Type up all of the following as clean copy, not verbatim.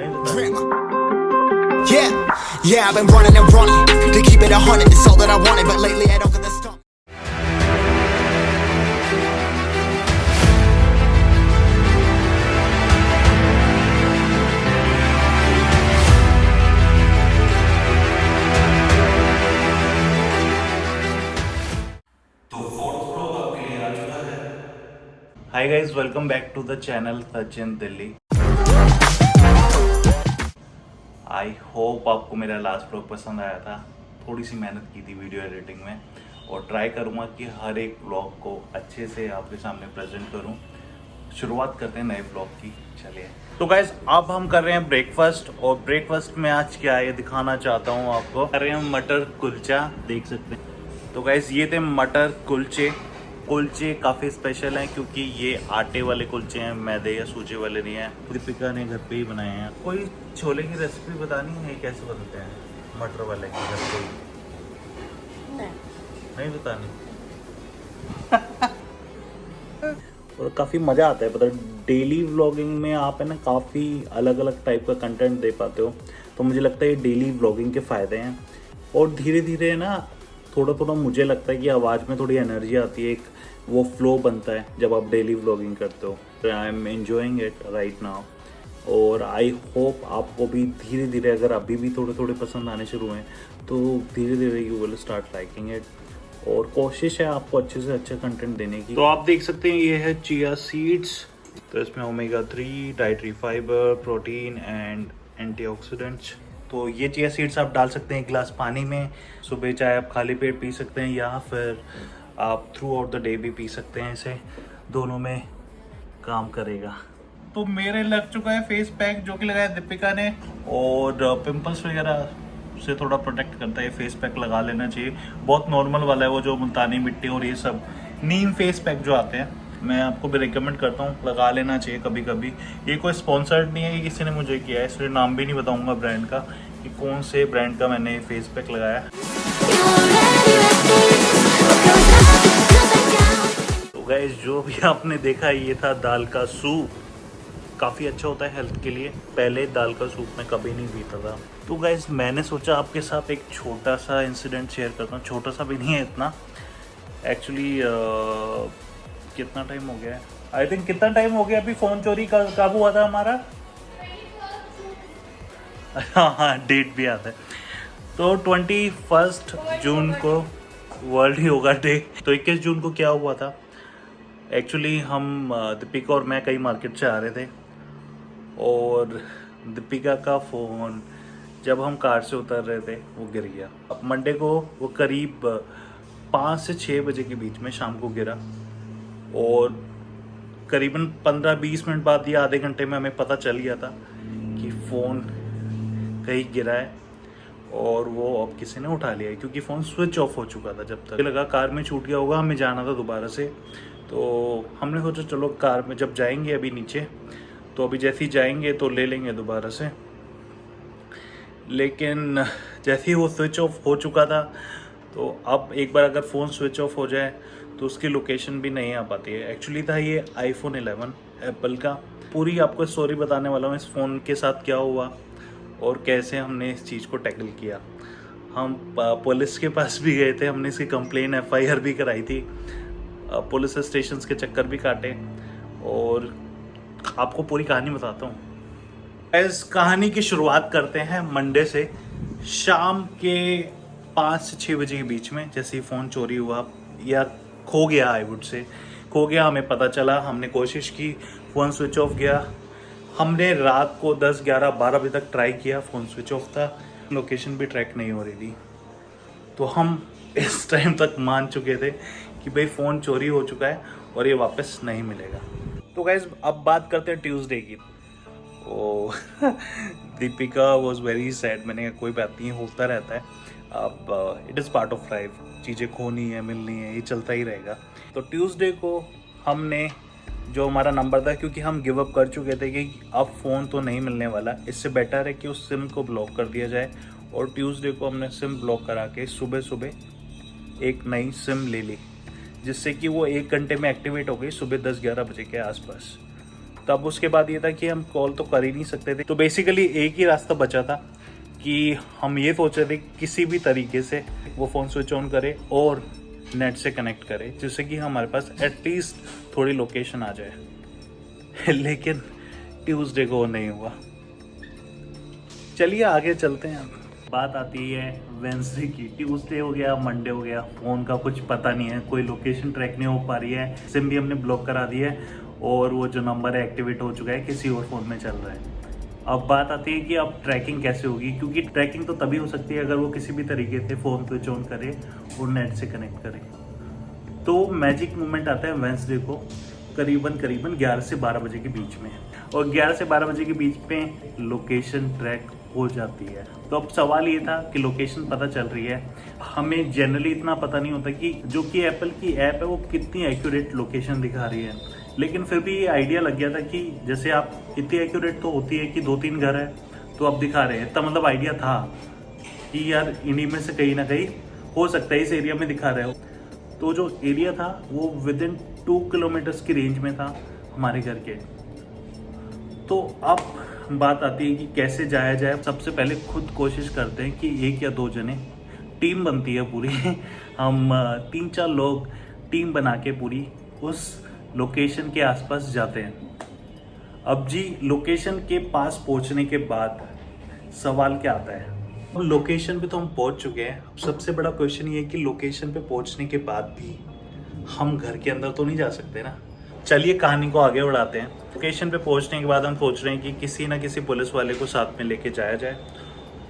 Yeah, yeah, I've been running and running to keep it 100. It's all that I wanted, but lately I don't get the stuff. Hi guys, welcome back to the channel Sachin Delhi. I hope आपको मेरा last vlog पसंद आया था। थोड़ी सी मेहनत की थी video editing में और ट्राई करूँगा कि हर एक व्लॉग को अच्छे से आपके सामने प्रेजेंट करूँ। शुरुआत करते हैं नए व्लॉग की, चलिए। तो गाइस अब हम कर रहे हैं ब्रेकफास्ट, और ब्रेकफास्ट में आज क्या है ये दिखाना चाहता हूँ आपको। कर रहे हैं मटर कुलचा, देख सकते हैं। तो गाइस ये थे मटर कुलचे। कुलचे काफ़ी स्पेशल हैं क्योंकि ये आटे वाले कुलचे हैं, मैदे या सूजी वाले नहीं हैं। दीपिका ने घर पे ही बनाए हैं। कोई छोले की रेसिपी बतानी है, कैसे बनते हैं मटर वाले की घर पे? नहीं बतानी। और काफ़ी मज़ा आता है, मतलब डेली व्लॉगिंग में आप है ना काफ़ी अलग अलग टाइप का कंटेंट दे पाते हो। तो मुझे लगता है ये डेली व्लॉगिंग के फ़ायदे हैं। और धीरे धीरे ना थोड़ा थोड़ा मुझे लगता है कि आवाज़ में थोड़ी एनर्जी आती है, एक वो फ्लो बनता है जब आप डेली व्लॉगिंग करते हो। I am enjoying it right now, और आई होप आपको भी धीरे धीरे, अगर अभी भी थोड़े थोड़े पसंद आने शुरू हैं तो धीरे धीरे you will start liking it. और कोशिश है आपको अच्छे से अच्छा कंटेंट देने की। तो आप देख सकते हैं ये है चिया सीड्स। तो इसमें omega 3, dietary fibre, protein and antioxidants. तो ये चिया सीड्स आप डाल सकते हैं एक गिलास पानी में। सुबह चाहे आप खाली पेट पी सकते हैं या फिर आप थ्रू आउट द डे भी पी सकते हैं इसे। दोनों में काम करेगा। तो मेरे लग चुका है फेस पैक जो कि लगाया दीपिका ने, और पिंपल्स वगैरह से थोड़ा प्रोटेक्ट करता है। फेस पैक लगा लेना चाहिए, बहुत नॉर्मल वाला है वो, जो मुल्तानी मिट्टी और ये सब नीम फेस पैक जो आते हैं, मैं आपको भी रिकमेंड करता हूँ, लगा लेना चाहिए कभी कभी। ये कोई स्पॉन्सर्ड नहीं है, ये किसी ने मुझे किया है, इसलिए नाम भी नहीं बताऊंगा ब्रांड का कि कौन से ब्रांड का मैंने फेस पैक लगाया। तो गाइस जो भी आपने देखा ये था दाल का सूप। काफ़ी अच्छा होता है हेल्थ के लिए। पहले दाल का सूप मैं कभी नहीं पीता था। तो गाइस मैंने सोचा आपके साथ एक छोटा सा इंसिडेंट शेयर करता हूँ। छोटा सा भी नहीं है इतना एक्चुअली। कितना टाइम हो गया है, आई थिंक कितना टाइम हो गया अभी फ़ोन चोरी कब हुआ था हमारा? हाँ, डेट भी आता है। तो 21 जून को वर्ल्ड योगा डे। तो 21 जून को क्या हुआ था एक्चुअली, हम दीपिका और मैं कहीं मार्केट से आ रहे थे, और दीपिका का फ़ोन जब हम कार से उतर रहे थे वो गिर गया। अब मंडे को वो करीब 5 से 6 बजे के बीच में शाम को गिरा, और करीबन 15-20 मिनट बाद या आधे घंटे में हमें पता चल गया था कि फ़ोन कहीं गिरा है, और वो अब किसी ने उठा लिया है क्योंकि फ़ोन स्विच ऑफ हो चुका था। जब तक लगा कार में छूट गया होगा, हमें जाना था दोबारा से। तो हमने सोचा चलो कार में जब जाएंगे अभी नीचे, तो अभी जैसे ही जाएंगे तो ले लेंगे दोबारा से। लेकिन जैसे ही वो स्विच ऑफ हो चुका था, तो अब एक बार अगर फ़ोन स्विच ऑफ हो जाए तो उसकी लोकेशन भी नहीं आ पाती है। एक्चुअली था ये iPhone 11 एप्पल का। पूरी आपको स्टोरी बताने वाला हूँ इस फ़ोन के साथ क्या हुआ और कैसे हमने इस चीज़ को टैकल किया। हम पुलिस के पास भी गए थे, हमने इसकी कंप्लेन FIR भी कराई थी, पुलिस स्टेशन के चक्कर भी काटे, और आपको पूरी कहानी बताता हूँ। इस कहानी की शुरुआत करते हैं मंडे से। शाम के 5 से 6 बजे के बीच में जैसे ही फ़ोन चोरी हुआ या खो गया, आई वुड से खो गया, हमें पता चला, हमने कोशिश की, फ़ोन स्विच ऑफ गया। हमने रात को 10, 11, 12 बजे तक ट्राई किया, फ़ोन स्विच ऑफ था, लोकेशन भी ट्रैक नहीं हो रही थी। तो हम इस टाइम तक मान चुके थे कि भाई फ़ोन चोरी हो चुका है और ये वापस नहीं मिलेगा। तो गाइस अब बात करते हैं ट्यूसडे की। ओ दीपिका वॉज वेरी सैड। मैंने कहा कोई बात नहीं, होता रहता है, अब it is part of life, चीज़ें खोनी है, मिलनी है, ये चलता ही रहेगा। तो ट्यूसडे को हमने जो हमारा नंबर था, क्योंकि हम गिव अप कर चुके थे कि अब फ़ोन तो नहीं मिलने वाला, इससे बेटर है कि उस सिम को ब्लॉक कर दिया जाए। और ट्यूसडे को हमने सिम ब्लॉक करा के सुबह सुबह एक नई सिम ले ली, जिससे कि वो 1 घंटे में एक्टिवेट हो गई सुबह 10-11 बजे के आसपास। तब उसके बाद ये था कि हम कॉल तो कर ही नहीं सकते थे। तो बेसिकली एक ही रास्ता बचा था कि हम ये सोच रहे थे किसी भी तरीके से वो फ़ोन स्विच ऑन करे और नेट से कनेक्ट करे, जिससे कि हमारे पास एटलीस्ट थोड़ी लोकेशन आ जाए। लेकिन ट्यूसडे को नहीं हुआ। चलिए आगे चलते हैं। बात आती है वेंसडे की। ट्यूसडे हो गया, मंडे हो गया, फ़ोन का कुछ पता नहीं है, कोई लोकेशन ट्रैक नहीं हो पा रही है, सिम भी हमने ब्लॉक करा दी है और वो जो नंबर है एक्टिवेट हो चुका है, किसी और फ़ोन में चल रहा है। अब बात आती है कि अब ट्रैकिंग कैसे होगी, क्योंकि ट्रैकिंग तो तभी हो सकती है अगर वो किसी भी तरीके से फ़ोन स्विच ऑन करे और नेट से कनेक्ट करे। तो मैजिक मोमेंट आता है वेंसडे को करीबन 11 से 12 बजे के बीच में, और 11 से 12 बजे के बीच में लोकेशन ट्रैक हो जाती है। तो अब सवाल ये था कि लोकेशन पता चल रही है, हमें जनरली इतना पता नहीं होता कि जो कि एप्पल की ऐप है वो कितनी एक्यूरेट लोकेशन दिखा रही है, लेकिन फिर भी ये आइडिया लग गया था कि जैसे आप इतनी एक्यूरेट तो होती है कि 2-3 घर है तो अब दिखा रहे हैं, तब मतलब आइडिया था कि यार इन्हीं में से कहीं ना कहीं हो सकता है इस एरिया में दिखा रहे हो। तो जो एरिया था वो विद इन 2 किलोमीटर्स की रेंज में था हमारे घर के। तो अब बात आती है कि कैसे जाया जाए। सबसे पहले खुद कोशिश करते हैं कि 1 या 2 जने, टीम बनती है पूरी हम 3-4 लोग टीम बना के पूरी उस लोकेशन के आसपास जाते हैं। अब जी लोकेशन के पास पहुंचने के बाद सवाल क्या आता है, अब लोकेशन पे तो हम पहुंच चुके हैं। अब सबसे बड़ा क्वेश्चन ये है कि लोकेशन पे पहुंचने के बाद भी हम घर के अंदर तो नहीं जा सकते ना। चलिए कहानी को आगे बढ़ाते हैं। लोकेशन पे पहुंचने के बाद हम सोच रहे हैं कि किसी ना किसी पुलिस वाले को साथ में लेके जाया जाए।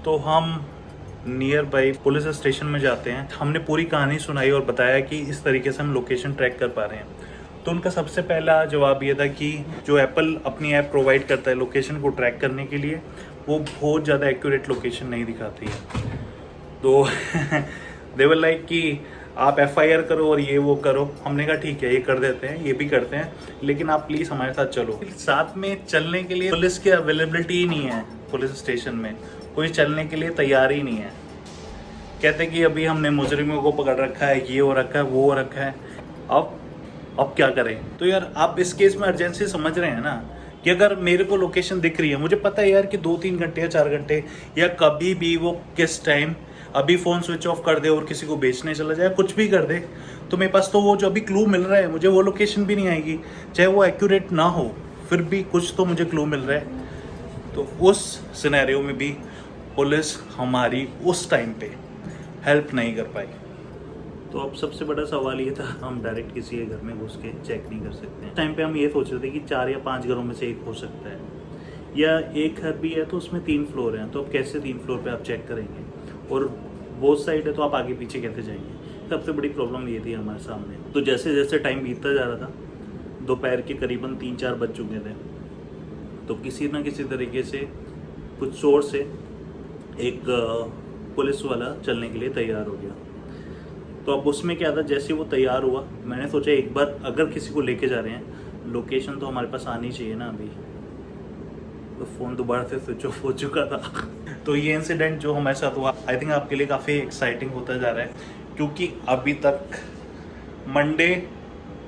तो हम नियर बाई पुलिस स्टेशन में जाते हैं। हमने पूरी कहानी सुनाई और बताया कि इस तरीके से हम लोकेशन ट्रैक कर पा रहे हैं। तो उनका सबसे पहला जवाब ये था कि जो एप्पल अपनी ऐप प्रोवाइड करता है लोकेशन को ट्रैक करने के लिए, वो बहुत ज़्यादा एक्यूरेट लोकेशन नहीं दिखाती है। तो दे वर लाइक कि आप FIR करो और ये वो करो। हमने कहा ठीक है, ये कर देते हैं, ये भी करते हैं, लेकिन आप प्लीज़ हमारे साथ चलो। साथ में चलने के लिए पुलिस की अवेलेबिलिटी ही नहीं है। पुलिस स्टेशन में कोई चलने के लिए तैयार ही नहीं है। कहते कि अभी हमने मुजरिमों को पकड़ रखा है, ये हो रखा है, वो हो रखा है, अब क्या करें। तो यार आप इस केस में अर्जेंसी समझ रहे हैं ना, कि अगर मेरे को लोकेशन दिख रही है, मुझे पता है यार कि 2-3 घंटे या 4 घंटे या कभी भी वो किस टाइम अभी फ़ोन स्विच ऑफ कर दे और किसी को बेचने चला जाए, कुछ भी कर दे, तो मेरे पास तो वो जो अभी क्लू मिल रहा है मुझे, वो लोकेशन भी नहीं आएगी। चाहे वो एक्यूरेट ना हो, फिर भी कुछ तो मुझे क्लू मिल रहा है। तो उस सिनेरियो में भी पुलिस हमारी उस टाइम पे हेल्प नहीं कर पाई। तो अब सबसे बड़ा सवाल ये था, हम डायरेक्ट किसी के घर में घुस के चेक नहीं कर सकते। इस टाइम पे हम ये सोच रहे थे कि 4 या 5 घरों में से एक हो सकता है, या एक घर भी है तो उसमें 3 फ्लोर हैं, तो अब कैसे 3 फ्लोर पे आप चेक करेंगे, और बोथ साइड है तो आप आगे पीछे कैसे जाएंगे। सबसे बड़ी प्रॉब्लम ये थी हमारे सामने। तो जैसे जैसे टाइम बीतता जा रहा था, दोपहर के करीबन 3-4 बज चुके थे, तो किसी ना किसी तरीके से कुछ सोर्स से एक पुलिस वाला चलने के लिए तैयार हो गया। तो अब उसमें क्या था, जैसे वो तैयार हुआ, मैंने सोचा एक बार अगर किसी को लेके जा रहे हैं, लोकेशन तो हमारे पास आनी चाहिए ना। अभी तो फ़ोन दोबारा से स्विच ऑफ हो चुका था। तो ये इंसिडेंट जो हमारे साथ हुआ, आई थिंक आपके लिए काफ़ी एक्साइटिंग होता जा रहा है, क्योंकि अभी तक मंडे,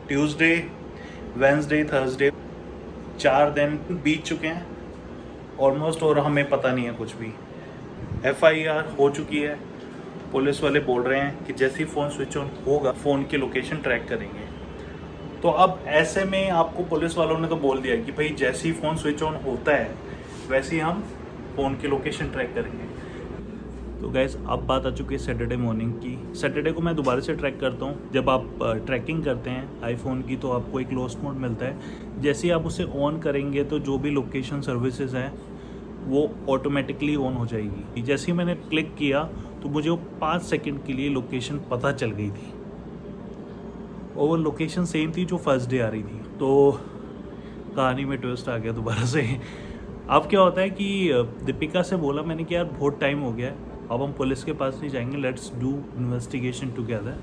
ट्यूसडे, वेंसडे, थर्सडे 4 दिन बीत चुके हैं ऑलमोस्ट, और हमें पता नहीं है कुछ भी। FIR हो चुकी है, पुलिस वाले बोल रहे हैं कि जैसे ही फ़ोन स्विच ऑन होगा फ़ोन की लोकेशन ट्रैक करेंगे। तो अब ऐसे में आपको पुलिस वालों ने तो बोल दिया कि भाई जैसे ही फ़ोन स्विच ऑन होता है वैसे ही हम फ़ोन की लोकेशन ट्रैक करेंगे। तो गाइस अब बात आ चुकी है सैटरडे मॉर्निंग की। सैटरडे को मैं दोबारा से ट्रैक करता हूँ। जब आप ट्रैकिंग करते हैं आईफोन की, तो आपको एक लोस्ट मोड मिलता है। जैसे ही आप उसे ऑन करेंगे तो जो भी लोकेशन सर्विसेज हैं वो ऑटोमेटिकली ऑन हो जाएगी। जैसे ही मैंने क्लिक किया तो मुझे वो 5 सेकंड के लिए लोकेशन पता चल गई थी, और वो लोकेशन सेम थी जो फर्स्ट डे आ रही थी। तो कहानी में ट्विस्ट आ गया दोबारा से। अब क्या होता है कि दीपिका से बोला मैंने कि यार बहुत टाइम हो गया है, अब हम पुलिस के पास नहीं जाएंगे, लेट्स डू इन्वेस्टिगेशन टुगेदर।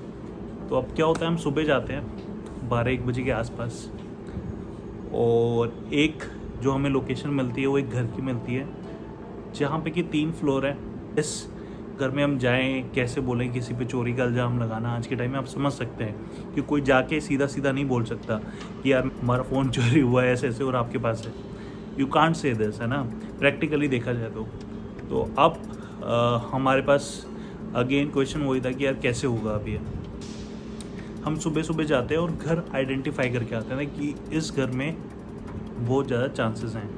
तो अब क्या होता है, हम सुबह जाते हैं 12-1 बजे के आसपास, और एक जो हमें लोकेशन मिलती है वो एक घर की मिलती है जहाँ पे कि 3 फ्लोर है। इस घर में हम जाएं, कैसे बोलें किसी पे चोरी का इल्ज़ाम लगाना। आज के टाइम में आप समझ सकते हैं कि कोई जाके सीधा सीधा नहीं बोल सकता कि यार हमारा फ़ोन चोरी हुआ है ऐसे ऐसे और आपके पास है। यू कांट से दिस, है ना, प्रैक्टिकली देखा जाए तो अब हमारे पास अगेन क्वेश्चन वही था कि यार कैसे होगा अब ये। हम सुबह सुबह जाते हैं और घर आइडेंटिफाई करके आते हैं ना कि इस घर में बहुत ज़्यादा चांसेस हैं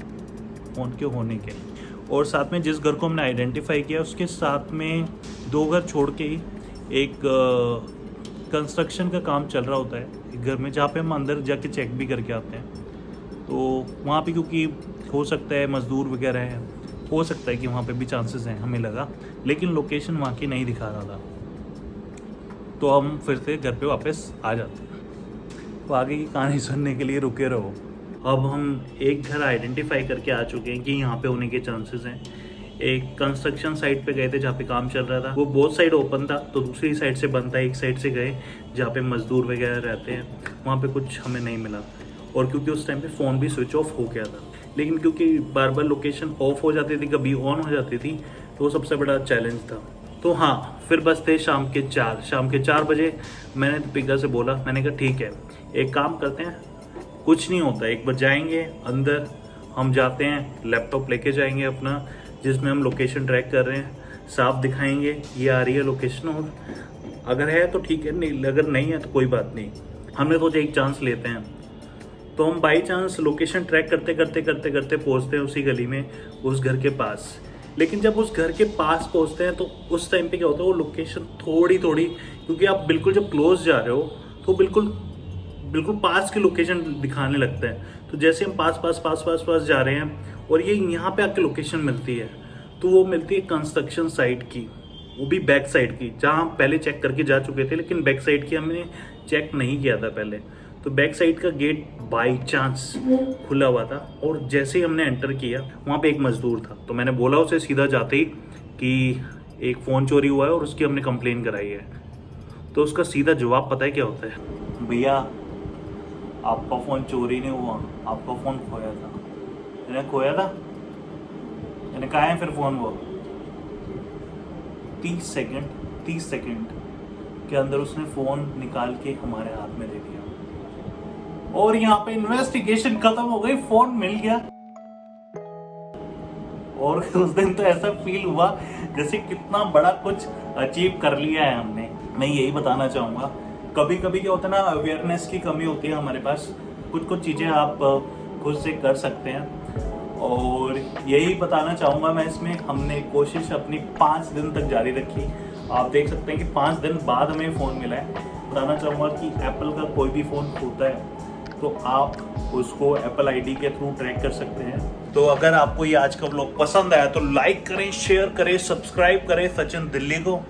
फ़ोन के होने के। और साथ में जिस घर को हमने आइडेंटिफाई किया उसके साथ में 2 घर छोड़ के ही एक कंस्ट्रक्शन का काम चल रहा होता है एक घर में, जहाँ पे हम अंदर जाके चेक भी करके आते हैं। तो वहाँ पे क्योंकि हो सकता है मज़दूर वगैरह हैं, हो सकता है कि वहाँ पे भी चांसेस हैं, हमें लगा, लेकिन लोकेशन वहाँ की नहीं दिखा रहा था। तो हम फिर से घर पे वापस आ जाते हैं। तो आगे की कहानी सुनने के लिए रुके रहो। अब हम एक घर आइडेंटिफाई करके आ चुके हैं कि यहाँ पे होने के चांसेस हैं। एक कंस्ट्रक्शन साइट पे गए थे जहाँ पे काम चल रहा था, वो बोथ साइड ओपन था, तो दूसरी साइड से बंद था। एक साइड से गए जहाँ पे मजदूर वगैरह रहते हैं, वहाँ पे कुछ हमें नहीं मिला। और क्योंकि उस टाइम पे फ़ोन भी स्विच ऑफ हो गया था, लेकिन क्योंकि बार बार लोकेशन ऑफ हो जाती थी, कभी ऑन हो जाती थी, तो वो सबसे बड़ा चैलेंज था। तो हाँ, फिर बस थे शाम के 4 बजे। मैंने दीपिका से बोला, मैंने कहा ठीक है एक काम करते हैं, कुछ नहीं होता, एक बार जाएंगे अंदर, हम जाते हैं, लैपटॉप लेके जाएंगे अपना जिसमें हम लोकेशन ट्रैक कर रहे हैं, साफ दिखाएंगे ये आ रही है लोकेशन, और अगर है तो ठीक है, नहीं अगर नहीं है तो कोई बात नहीं। हमने सोचा एक चांस लेते हैं। तो हम बाई चांस लोकेशन ट्रैक करते करते पहुँचते हैं उसी गली में, उस घर के पास। लेकिन जब उस घर के पास पहुँचते हैं तो उस टाइम पे क्या होता है, वो लोकेशन थोड़ी क्योंकि आप बिल्कुल जब क्लोज जा रहे हो तो बिल्कुल पास की लोकेशन दिखाने लगता है। तो जैसे हम पास जा रहे हैं और ये यहाँ पे आके लोकेशन मिलती है, तो वो मिलती है कंस्ट्रक्शन साइट की, वो भी बैक साइड की, जहाँ हम पहले चेक करके जा चुके थे, लेकिन बैक साइड की हमने चेक नहीं किया था पहले। तो बैक साइड का गेट बाई चांस खुला हुआ था, और जैसे ही हमने एंटर किया वहाँ पे एक मजदूर था। तो मैंने बोला उसे सीधा जाते ही कि एक फ़ोन चोरी हुआ है और उसकी हमने कंप्लेन कराई है। तो उसका सीधा जवाब पता है क्या होता है, भैया आपका फ़ोन चोरी नहीं हुआ, आपका फ़ोन खोया था। मैंने खोया था, मैंने कहा है फिर फ़ोन वो 30 सेकंड के अंदर उसने फ़ोन निकाल के हमारे हाथ में दे दिया, और यहाँ पे इन्वेस्टिगेशन खत्म हो गई, फ़ोन मिल गया। और उस दिन तो ऐसा फील हुआ जैसे कितना बड़ा कुछ अचीव कर लिया है हमने। मैं यही बताना चाहूँगा, कभी कभी क्या होता है ना, अवेयरनेस की कमी होती है हमारे पास, कुछ चीज़ें आप खुद से कर सकते हैं। और यही बताना चाहूँगा मैं इसमें, हमने कोशिश अपनी 5 दिन तक जारी रखी। आप देख सकते हैं कि 5 दिन बाद हमें फ़ोन मिला है। बताना चाहूँगा कि एप्पल का कोई भी फ़ोन होता है तो आप उसको एप्पल आईडी के थ्रू ट्रैक कर सकते हैं। तो अगर आपको ये आज का व्लॉग पसंद आया तो लाइक करें, शेयर करें, सब्सक्राइब करें सचिन दिल्ली को।